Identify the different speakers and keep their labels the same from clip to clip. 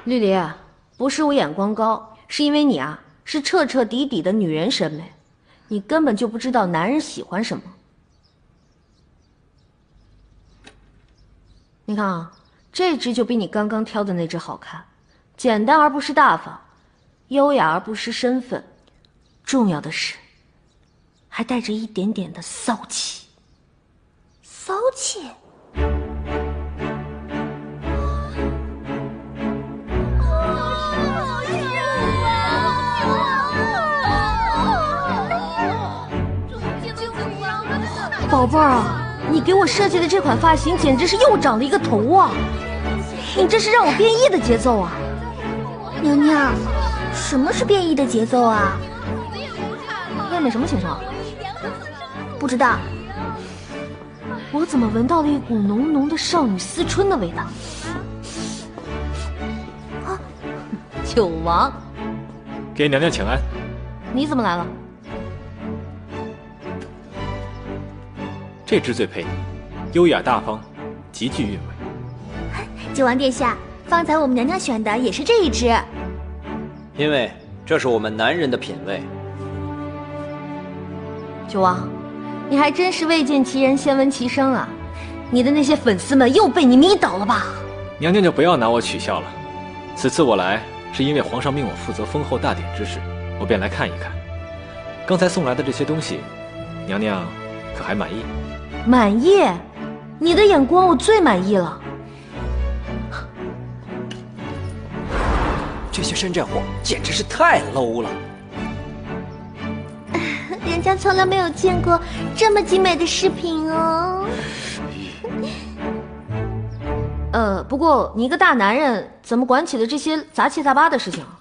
Speaker 1: 绿篱，不是我眼光高，是因为你啊是彻彻底底的女人审美，你根本就不知道男人喜欢什么。你看啊，这只就比你刚刚挑的那只好看，简单而不是大方，优雅而不失身份，重要的是，还带着一点点的骚气。
Speaker 2: 骚气？
Speaker 1: 宝贝儿啊，你给我设计的这款发型简直是又长了一个头啊！你这是让我变异的节奏啊！
Speaker 2: 娘娘，什么是变异的节奏啊？
Speaker 1: 外面什么情况？
Speaker 2: 不知道。
Speaker 1: 我怎么闻到了一股浓浓的少女思春的味道？啊，九王，
Speaker 3: 给娘娘请安。
Speaker 1: 你怎么来了？
Speaker 3: 这只最配你，优雅大方，极具韵味。
Speaker 2: 九王殿下，方才我们娘娘选的也是这一只。
Speaker 4: 因为这是我们男人的品味。
Speaker 1: 九王，你还真是未见其人先闻其声啊！你的那些粉丝们又被你迷倒了吧？
Speaker 3: 娘娘就不要拿我取笑了。此次我来是因为皇上命我负责封后大典之事，我便来看一看。刚才送来的这些东西，娘娘可还满意？
Speaker 1: 满意？你的眼光我最满意了。
Speaker 4: 这些山寨货简直是太 low 了。
Speaker 2: 人家从来没有见过这么精美的饰品哦。
Speaker 1: 不过你一个大男人怎么管起了这些杂七杂八的事情啊？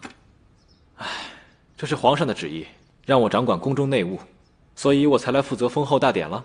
Speaker 3: 唉，这是皇上的旨意，让我掌管宫中内务，所以我才来负责封后大典了。